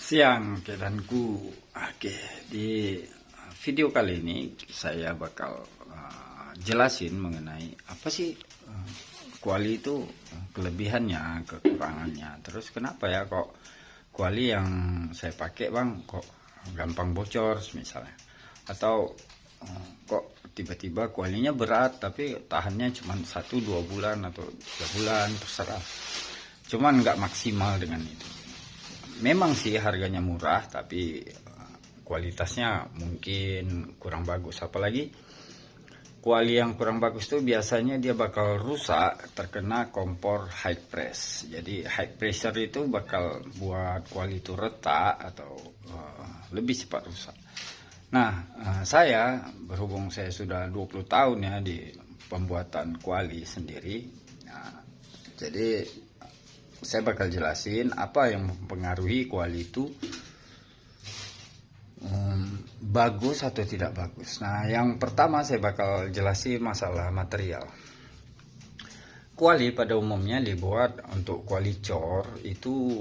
Siang kedanku. Oke, di video kali ini saya bakal jelasin mengenai apa sih kuali itu, kelebihannya, kekurangannya. Terus kenapa ya kok kuali yang saya pakai bang kok gampang bocor misalnya, atau kok tiba-tiba kualinya berat tapi tahannya cuma 1-2 bulan atau 3 bulan, terserah. Cuman nggak maksimal dengan itu. Memang sih harganya murah, tapi kualitasnya mungkin kurang bagus. Apalagi kuali yang kurang bagus tuh biasanya dia bakal rusak terkena kompor high press. Jadi high pressure itu bakal buat kuali itu retak atau lebih cepat rusak. Nah, saya berhubung saya sudah 20 tahun ya di pembuatan kuali sendiri. Nah, jadi saya bakal jelasin apa yang mempengaruhi kuali itu bagus atau tidak bagus. Nah, yang pertama saya bakal jelasin masalah material. Kuali pada umumnya dibuat untuk kuali cor itu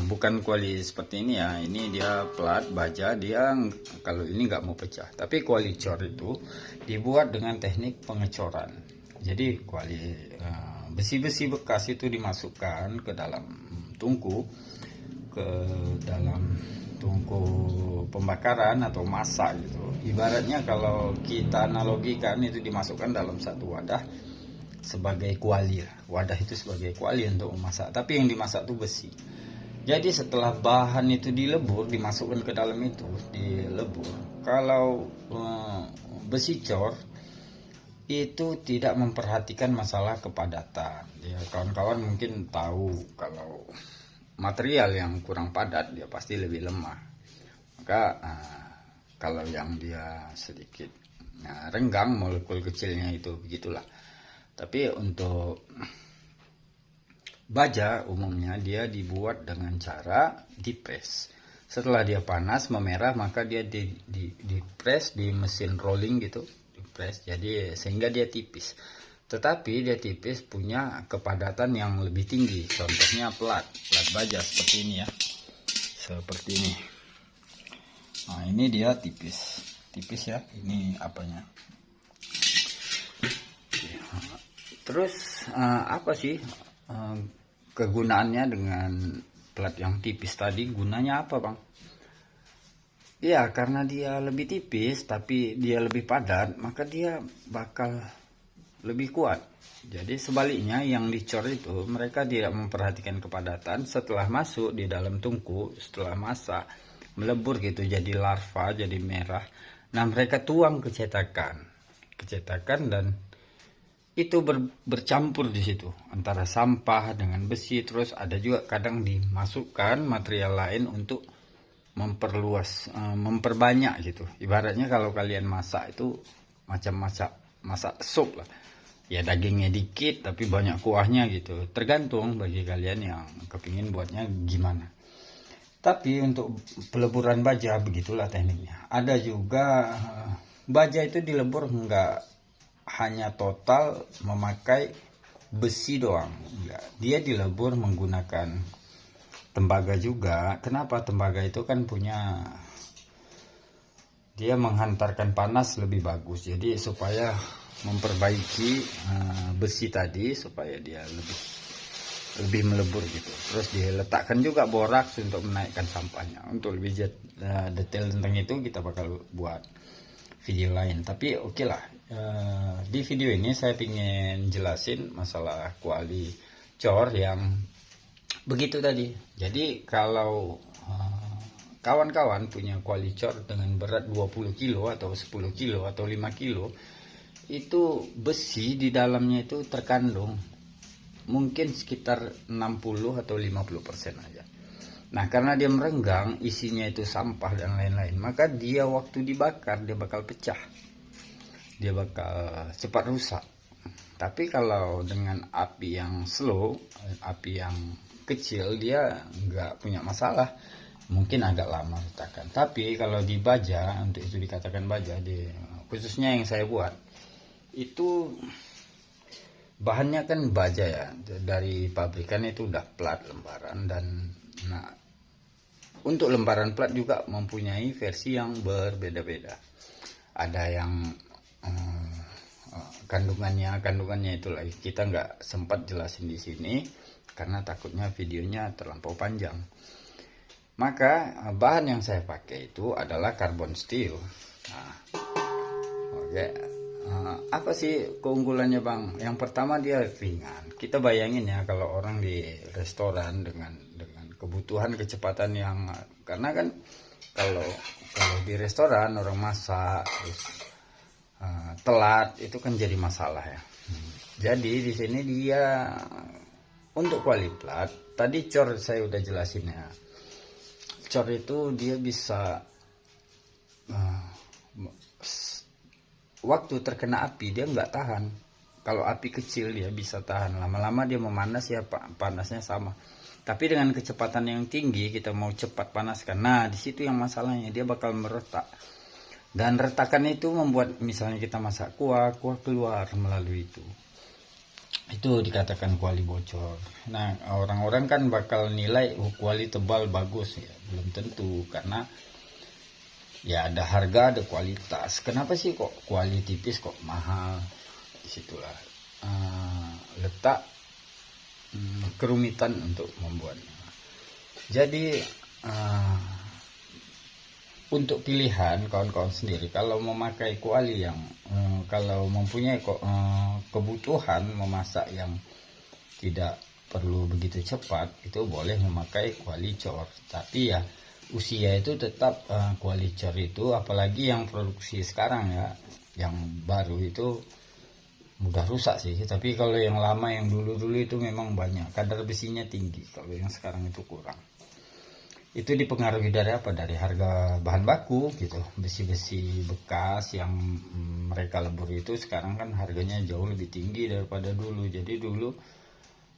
bukan kuali seperti ini ya. Ini dia plat baja, dia kalau ini nggak mau pecah. Tapi kuali cor itu dibuat dengan teknik pengecoran. Jadi kuali besi-besi bekas itu dimasukkan ke dalam tungku, ke dalam tungku pembakaran atau masak gitu. Ibaratnya kalau kita analogikan itu dimasukkan dalam satu wadah sebagai kuali. Wadah itu sebagai kuali untuk memasak, tapi yang dimasak itu besi. Jadi setelah bahan itu dilebur, dimasukkan ke dalam itu, dilebur. Kalau besi cor itu tidak memperhatikan masalah kepadatan. Ya, kawan-kawan mungkin tahu kalau material yang kurang padat dia pasti lebih lemah. Maka kalau yang dia sedikit renggang, molekul kecilnya itu begitulah. Tapi untuk baja umumnya dia dibuat dengan cara dipres. Setelah dia panas memerah, maka dia dipres di mesin rolling gitu, dipres. Jadi sehingga dia tipis. Tetapi dia tipis punya kepadatan yang lebih tinggi. Contohnya plat baja seperti ini ya. Seperti ini. Nah, ini dia tipis. Tipis ya, ini apanya. Terus apa sih kegunaannya dengan plat yang tipis tadi? Gunanya apa bang? Ya karena dia lebih tipis tapi dia lebih padat, maka dia bakal lebih kuat. Jadi sebaliknya yang dicor itu mereka tidak memperhatikan kepadatan. Setelah masuk di dalam tungku, setelah masak melebur gitu jadi larva, jadi merah. Nah mereka tuang ke cetakan dan itu bercampur di situ antara sampah dengan besi. Terus ada juga kadang dimasukkan material lain untuk memperluas, memperbanyak gitu. Ibaratnya kalau kalian masak itu macam masak sup lah. Ya dagingnya dikit tapi banyak kuahnya gitu. Tergantung bagi kalian yang kepingin buatnya gimana. Tapi untuk peleburan baja begitulah tekniknya. Ada juga baja itu dilebur enggak hanya total memakai besi doang. Enggak. Dia dilebur menggunakan tembaga juga. Kenapa? Tembaga itu kan punya, dia menghantarkan panas lebih bagus. Jadi supaya memperbaiki besi tadi supaya dia lebih melebur gitu. Terus diletakkan juga boraks untuk menaikkan sampahnya. Untuk lebih detail tentang itu kita bakal buat video lain. Tapi oke lah, di video ini saya ingin jelasin masalah kuali cor yang begitu tadi. Jadi kalau kawan-kawan punya kuali cor dengan berat 20 kilo atau 10 kilo atau 5 kilo, itu besi di dalamnya itu terkandung mungkin sekitar 60 atau 50% aja. Nah karena dia merenggang, isinya itu sampah dan lain-lain, maka dia waktu dibakar dia bakal pecah, dia bakal cepat rusak. Tapi kalau dengan api yang slow, api yang kecil, dia nggak punya masalah, mungkin agak lama retakan. Tapi kalau di baja, untuk itu dikatakan baja, khususnya yang saya buat itu bahannya kan baja ya, dari pabrikan itu udah plat lembaran. Dan untuk lembaran plat juga mempunyai versi yang berbeda-beda. Ada yang kandungannya itu lagi kita nggak sempat jelasin di sini karena takutnya videonya terlampau panjang. Maka bahan yang saya pakai itu adalah carbon steel. Nah, oke. Apa sih keunggulannya bang? Yang pertama dia ringan. Kita bayangin ya kalau orang di restoran dengan kebutuhan kecepatan yang, karena kan kalau di restoran orang masak terus telat itu kan jadi masalah ya. Jadi di sini dia untuk kuali plat. Tadi cor saya udah jelasin ya. Cor itu dia bisa waktu terkena api dia nggak tahan. Kalau api kecil dia bisa tahan, lama-lama dia memanas ya, panasnya sama. Tapi dengan kecepatan yang tinggi kita mau cepat panaskan, nah di situ yang masalahnya, dia bakal meretak. Dan retakan itu membuat misalnya kita masak kuah keluar melalui itu dikatakan kuali bocor. Nah orang-orang kan bakal nilai kuali tebal bagus ya, belum tentu, karena ya ada harga ada kualitas. Kenapa sih kok kuali tipis kok mahal? Disitulah letak kerumitan untuk membuatnya. Jadi untuk pilihan kawan-kawan sendiri, kalau memakai kuali yang kalau mempunyai kebutuhan memasak yang tidak perlu begitu cepat, itu boleh memakai kuali cor. Tapi ya usia itu tetap kuali cor itu, apalagi yang produksi sekarang ya, yang baru itu mudah rusak sih. Tapi kalau yang lama yang dulu-dulu itu memang banyak, kadar besinya tinggi. Kalau yang sekarang itu kurang. Itu dipengaruhi dari apa? Dari harga bahan baku gitu. Besi-besi bekas yang mereka lebur itu sekarang kan harganya jauh lebih tinggi daripada dulu. Jadi dulu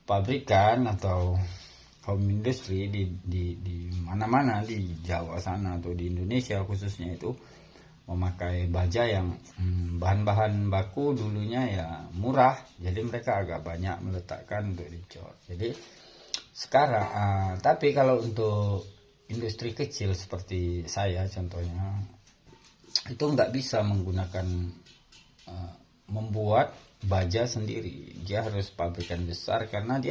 pabrikan atau home industry di mana-mana di Jawa sana atau di Indonesia khususnya itu memakai baja yang bahan-bahan baku dulunya ya murah. Jadi mereka agak banyak meletakkan untuk dicor. Jadi sekarang tapi kalau untuk industri kecil seperti saya contohnya, itu nggak bisa menggunakan membuat baja sendiri. Dia harus pabrikan besar, karena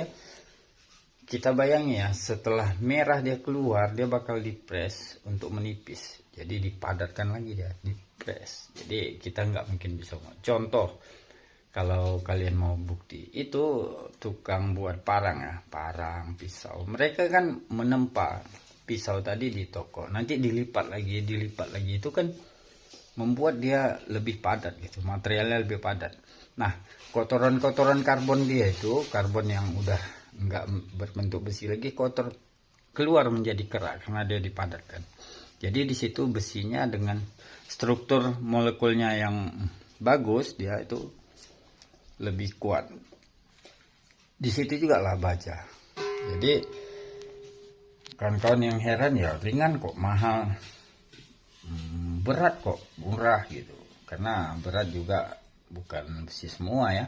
kita bayangin ya, setelah merah dia keluar dia bakal dipres untuk menipis. Jadi dipadatkan lagi dia, dipres. Jadi kita nggak mungkin bisa. Contoh, kalau kalian mau bukti, itu tukang buat parang ya, parang, pisau. Mereka kan menempa pisau tadi di toko, nanti dilipat lagi, itu kan membuat dia lebih padat gitu, materialnya lebih padat. Nah, kotoran karbon dia itu, karbon yang udah nggak berbentuk besi lagi, kotor keluar menjadi kerak karena dia dipadatkan. Jadi di situ besinya dengan struktur molekulnya yang bagus, dia itu lebih kuat. Di situ juga lah baja. Jadi kawan-kawan yang heran ya, ringan kok mahal, berat kok murah gitu. Karena berat juga bukan besi semua ya.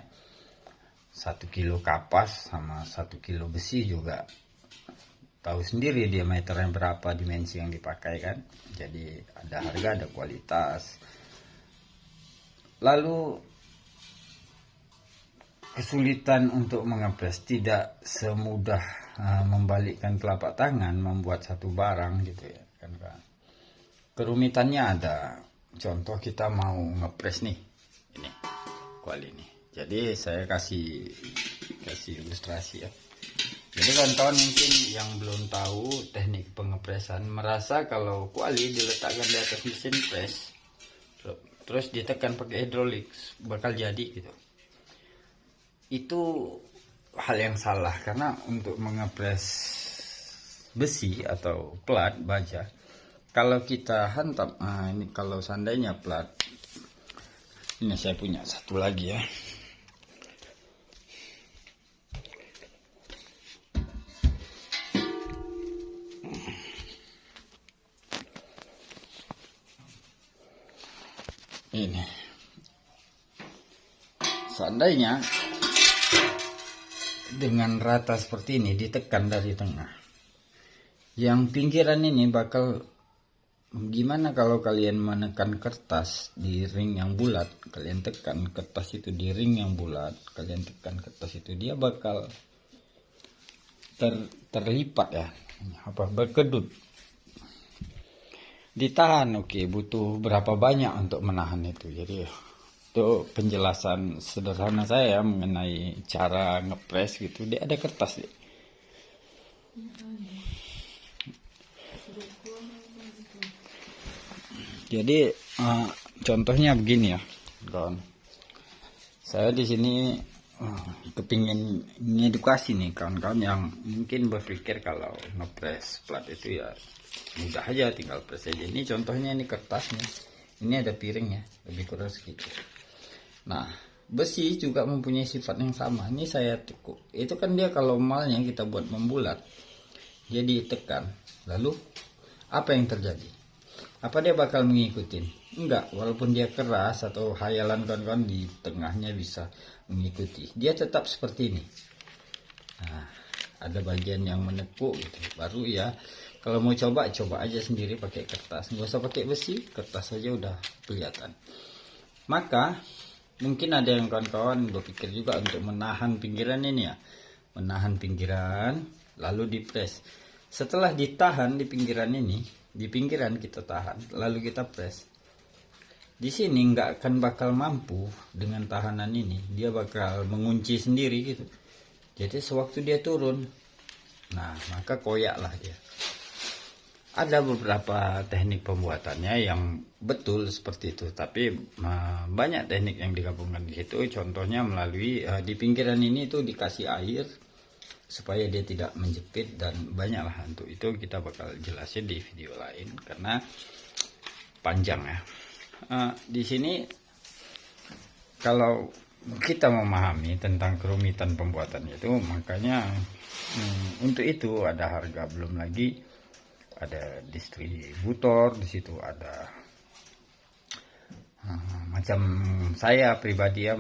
1 kilo kapas sama 1 kilo besi juga tahu sendiri diameternya berapa, dimensi yang dipakai kan. Jadi ada harga, ada kualitas. Lalu kesulitan untuk mengepres, tidak semudah membalikkan telapak tangan membuat satu barang gitu ya kan. Kerumitannya ada. Contoh kita mau ngepres nih, ini kuali ini. Jadi saya kasih ilustrasi ya. Jadi kawan-kawan mungkin yang belum tahu teknik pengepresan, merasa kalau kuali diletakkan di atas mesin press terus ditekan pakai hidrolik bakal jadi gitu. Itu hal yang salah, karena untuk mengepres besi atau plat baja, kalau kita hantam, ini kalau seandainya plat, ini saya punya satu lagi ya, ini seandainya dengan rata seperti ini ditekan dari tengah, Yang pinggiran ini bakal, gimana kalau kalian menekan kertas di ring yang bulat, kalian tekan kertas itu di ring yang bulat, kalian tekan kertas itu, dia bakal terlipat ya, berkedut, ditahan. Oke, butuh berapa banyak untuk menahan itu. Jadi itu penjelasan sederhana saya mengenai cara ngepres gitu. Dia ada kertas deh. Jadi contohnya begini ya, kawan. Saya di sini kepingin ngedukasi nih kawan-kawan yang mungkin berpikir kalau ngepres plat itu ya mudah aja, tinggal press aja. Ini contohnya, ini kertasnya, ini ada piringnya, lebih kurang segitu. Nah, besi juga mempunyai sifat yang sama. Ini saya tekuk, itu kan dia kalau malnya kita buat membulat, dia ditekan, lalu apa yang terjadi? Apa dia bakal mengikutin? Enggak, walaupun dia keras atau hayalan kawan-kawan di tengahnya bisa mengikuti, dia tetap seperti ini. Nah, ada bagian yang menekuk gitu. Baru ya, kalau mau coba aja sendiri pakai kertas, nggak usah pakai besi, kertas saja udah kelihatan. Maka mungkin ada yang kawan-kawan berpikir juga untuk menahan pinggiran ini ya, menahan pinggiran lalu dipres. Setelah ditahan di pinggiran ini, di pinggiran kita tahan, lalu kita press. Di sini nggak akan bakal mampu dengan tahanan ini, dia bakal mengunci sendiri gitu. Jadi sewaktu dia turun, nah maka koyak lah dia. Ada beberapa teknik pembuatannya yang betul seperti itu, tapi banyak teknik yang digabungkan di situ. Contohnya melalui di pinggiran ini tuh dikasih air supaya dia tidak menjepit, dan banyaklah. Untuk itu kita bakal jelasin di video lain karena panjang ya. Di sini kalau kita memahami tentang kerumitan pembuatannya itu, makanya untuk itu ada harga, belum lagi ada distributor di situ, ada macam saya pribadi ya,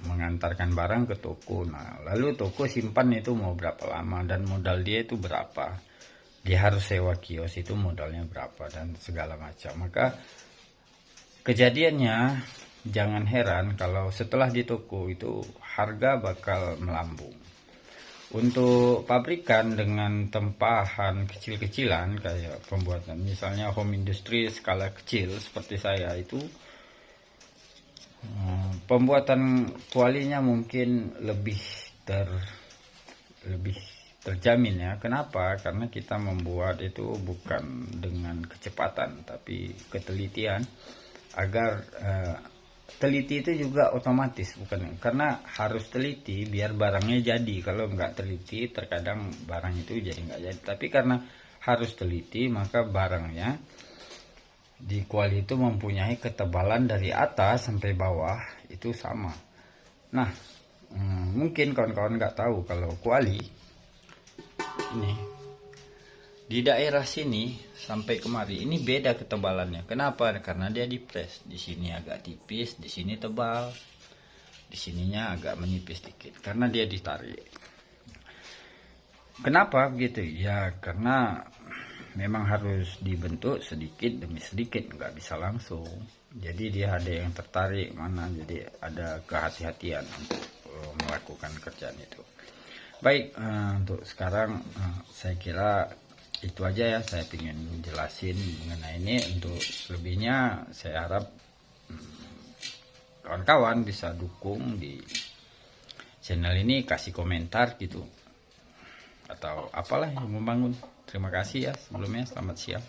mengantarkan barang ke toko. Nah, lalu toko simpan itu mau berapa lama, dan modal dia itu berapa, dia harus sewa kios itu modalnya berapa, dan segala macam. Maka kejadiannya jangan heran kalau setelah di toko itu harga bakal melambung. Untuk pabrikan dengan tempahan kecil-kecilan kayak pembuatan misalnya home industry skala kecil seperti saya itu, pembuatan kualinya mungkin lebih terjamin ya. Kenapa? Karena kita membuat itu bukan dengan kecepatan tapi ketelitian, agar teliti itu juga otomatis, bukan karena harus teliti biar barangnya jadi. Kalau nggak teliti terkadang barang itu jadi nggak jadi, tapi karena harus teliti maka barangnya di kuali itu mempunyai ketebalan dari atas sampai bawah itu sama. Nah, mungkin kawan-kawan nggak tahu kalau kuali ini di daerah sini sampai kemari ini beda ketebalannya. Kenapa? Karena dia dipres. Di sini agak tipis, di sini tebal, di sininya agak menipis dikit karena dia ditarik. Kenapa begitu? Ya karena memang harus dibentuk sedikit demi sedikit, nggak bisa langsung. Jadi dia ada yang tertarik mana, jadi ada kehati-hatian untuk melakukan kerjaan itu. Baik, untuk sekarang saya kira itu aja ya, saya ingin jelasin mengenai ini. Untuk selebihnya saya harap kawan-kawan bisa dukung di channel ini, kasih komentar gitu atau apalah yang membangun. Terima kasih ya sebelumnya, selamat siang.